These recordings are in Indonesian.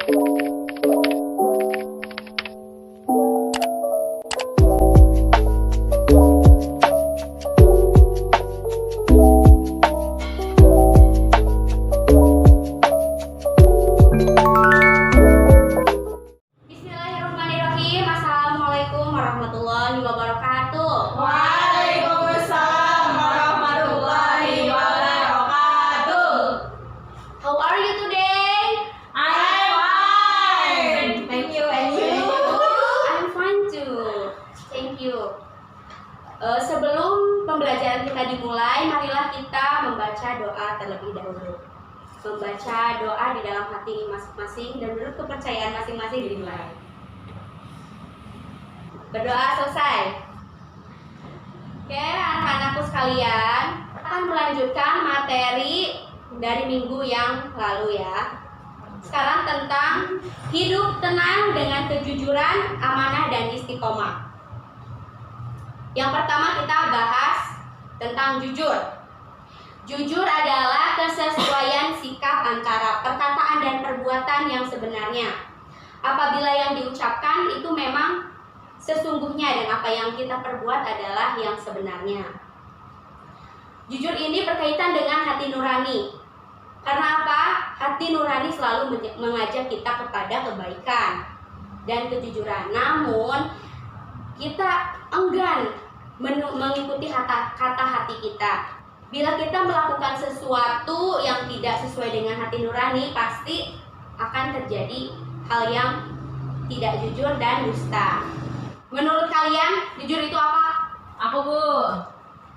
Bismillahirrahmanirrahim. Assalamualaikum warahmatullahi wabarakatuh. Waalaikumsalam warahmatullahi wabarakatuh. How are you today? I'm fine. Thank you. And you? I'm fine too. Thank you. Sebelum pembelajaran kita dimulai, marilah kita membaca doa terlebih dahulu. Membaca doa di dalam hati masing-masing dan menurut kepercayaan masing-masing dimulai. Berdoa selesai. Oke, anak-anakku sekalian, akan melanjutkan materi dari minggu yang lalu ya. Sekarang tentang hidup tenang dengan kejujuran, amanah dan istiqomah. Yang pertama kita bahas tentang jujur. Jujur adalah kesesuaian sikap antara perkataan dan perbuatan yang sebenarnya. Apabila yang diucapkan itu memang sesungguhnya dan apa yang kita perbuat adalah yang sebenarnya. Jujur ini berkaitan dengan hati nurani. Karena apa? Hati nurani selalu mengajak kita kepada kebaikan dan kejujuran. Namun kita enggan mengikuti kata hati kita. Bila kita melakukan sesuatu yang tidak sesuai dengan hati nurani, pasti akan terjadi hal yang tidak jujur dan dusta. Menurut kalian, jujur itu apa? Aku, Bu.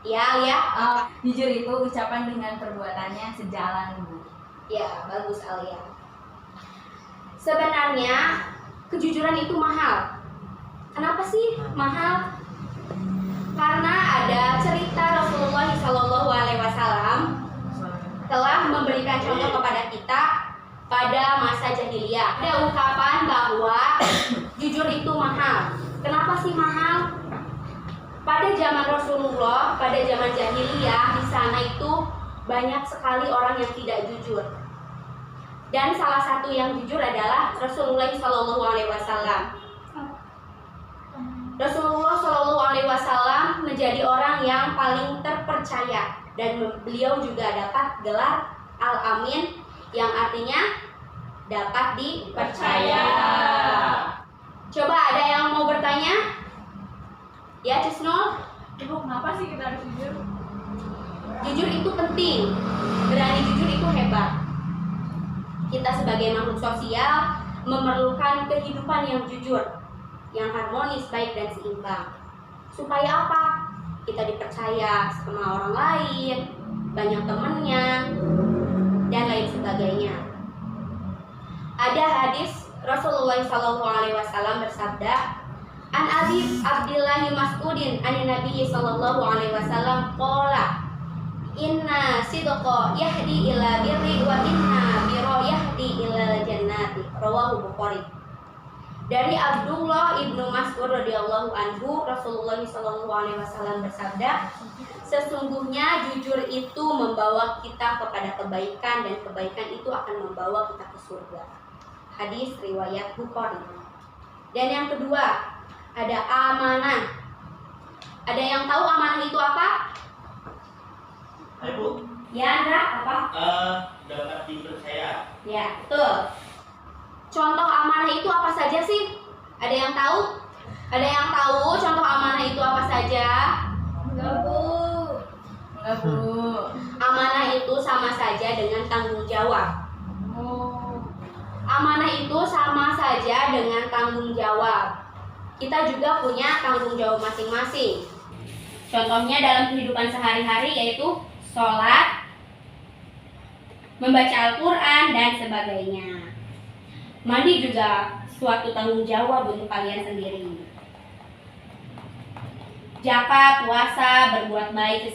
Ya, Alia. Jujur itu ucapan dengan perbuatannya sejalan, Bu. Ya, bagus Alia. Sebenarnya kejujuran itu mahal. Kenapa sih mahal? Karena ada cerita Rasulullah SAW telah memberikan contoh kepada kita pada masa jahiliyah. Ada ungkapan bahwa jujur itu mahal. Kenapa sih mahal? Pada zaman Rasulullah, pada zaman jahiliyah, di sana itu banyak sekali orang yang tidak jujur. Dan salah satu yang jujur adalah Rasulullah SAW. Rasulullah SAW menjadi orang yang paling terpercaya dan beliau juga dapat gelar Al-Amin yang artinya dapat dipercaya. Coba ada yang mau bertanya? Ya, Cisnul? Ibu, kenapa sih kita harus jujur? Jujur itu penting. Berani jujur itu hebat. Kita sebagai makhluk sosial memerlukan kehidupan yang jujur, yang harmonis, baik dan seimbang. Supaya apa? Kita dipercaya sama orang lain, banyak temannya, dan lain sebagainya. Ada hadis Rasulullah SAW bersabda, An Abi Abdillah Mas'udin an Nabi sallallahu alaihi wasallam qala inna sidqa yahdi ila birri wa inna birra yahdi ila jannati. Rawahu Bukhari. Dari Abdullah ibnu Mas'ud radhiyallahu anhu, Rasulullah sallallahu alaihi wasallam bersabda, sesungguhnya jujur itu membawa kita kepada kebaikan dan kebaikan itu akan membawa kita ke surga. Hadis riwayat Bukhari. Dan yang kedua, ada amanah. Ada yang tahu amanah itu apa? Hai Bu. Ya, Andra, apa? Dapat dipercaya. Ya, betul. Contoh amanah itu apa saja sih? Ada yang tahu? Ada yang tahu contoh amanah itu apa saja? Enggak, Bu. Enggak, Bu. Amanah itu sama saja dengan tanggung jawab. Oh. Amanah itu sama saja dengan tanggung jawab. Kita juga punya tanggung jawab masing-masing. Contohnya dalam kehidupan sehari-hari yaitu sholat, membaca Al-Quran, dan sebagainya. Mandi juga suatu tanggung jawab untuk kalian sendiri. Zakat, puasa, berbuat baik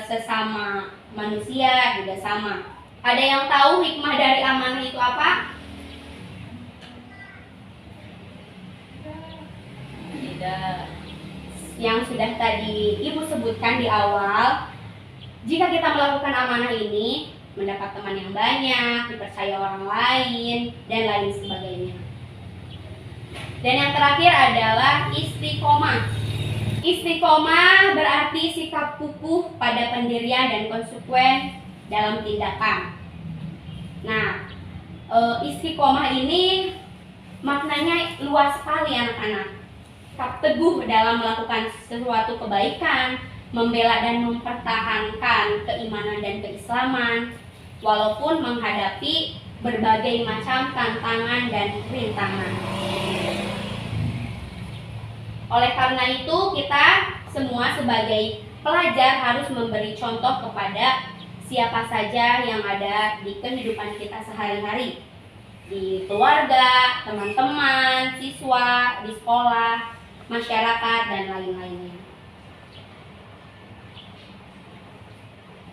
sesama manusia juga sama. Ada yang tahu hikmah dari amanah itu apa? Tidak. Yang sudah tadi Ibu sebutkan di awal, jika kita melakukan amanah ini, mendapat teman yang banyak, dipercaya orang lain, dan lain sebagainya. Dan yang terakhir adalah istiqomah. Istiqomah berarti sikap kukuh pada pendirian dan konsekuen dalam tindakan. Nah, istiqomah ini maknanya luas sekali anak-anak. Sikap teguh dalam melakukan sesuatu kebaikan, membela dan mempertahankan keimanan dan keislaman, walaupun menghadapi berbagai macam tantangan dan rintangan. Oleh karena itu, kita semua sebagai pelajar harus memberi contoh kepada siapa saja yang ada di kehidupan kita sehari-hari, di keluarga, teman-teman, siswa, di sekolah, masyarakat, dan lain-lainnya.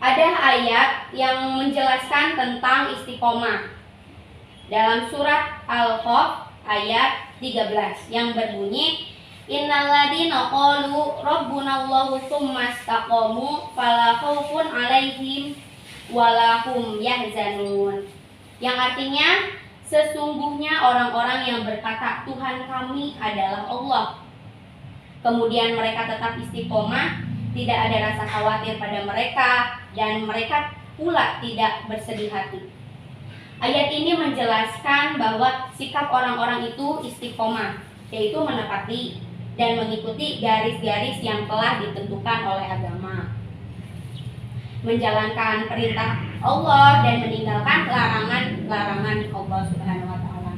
Ada ayat yang menjelaskan tentang istiqomah dalam surat Al-Kahf ayat 13 yang berbunyi, innalladzina qalu rabbunallahu tsumma istaqamu fala khaufun 'alaihim wala hum yahzanun. Yang artinya, sesungguhnya orang-orang yang berkata Tuhan kami adalah Allah, kemudian mereka tetap istiqomah, tidak ada rasa khawatir pada mereka, dan mereka pula tidak bersedih hati. Ayat ini menjelaskan bahwa sikap orang-orang itu istiqomah, yaitu menepati dan mengikuti garis-garis yang telah ditentukan oleh agama, menjalankan perintah Allah dan meninggalkan larangan-larangan Allah Subhanahu wa Ta'ala.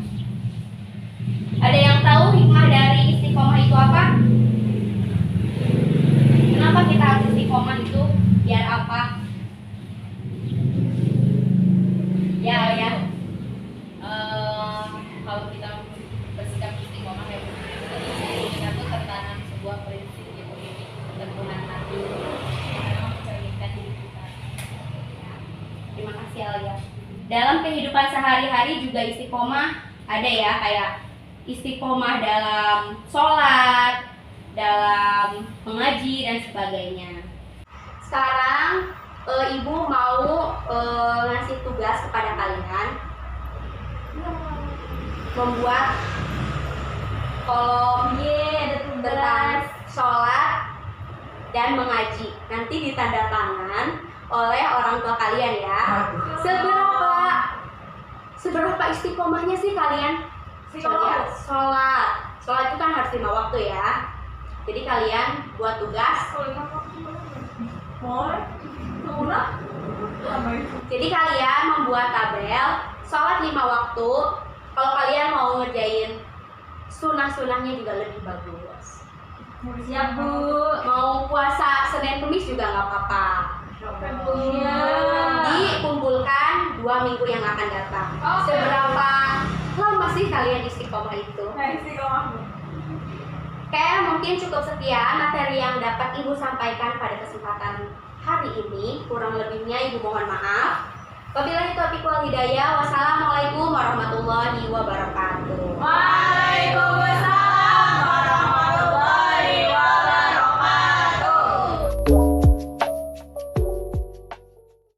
Ada yang tahu hikmah dari istiqomah itu apa? Kenapa kita harus istiqomah itu? Biar apa? Kalau kita bersikap istiqomah ya, kita tuh tertanam sebuah prinsip gitu, keteguhan hati yang mencerminkan hidup kita. Terima kasih Alia. Dalam kehidupan sehari-hari juga istiqomah ada ya, kayak istiqomah dalam sholat, dalam mengaji dan sebagainya. Sekarang ibu mau ngasih tugas kepada kalian membuat kolom tentang sholat dan mengaji. Nanti ditanda tangan oleh orang tua kalian ya. Seberapa istiqomahnya sih kalian? Sholat itu kan harus 5 waktu ya. Jadi kalian buat tugas. Jadi kalian membuat tabel sholat 5 waktu. Kalau kalian mau ngerjain sunah-sunahnya juga lebih bagus. Siap Bu. Mau puasa Senin Kamis juga nggak apa-apa. Dikumpulkan 2 minggu yang akan datang. Seberapa lama sih kalian istiqomah itu? Oke, mungkin cukup sekian materi yang dapat Ibu sampaikan pada kesempatan hari ini. Kurang lebihnya Ibu mohon maaf. Wabillahi taufiq wal hidayah. Wassalamualaikum warahmatullahi wabarakatuh.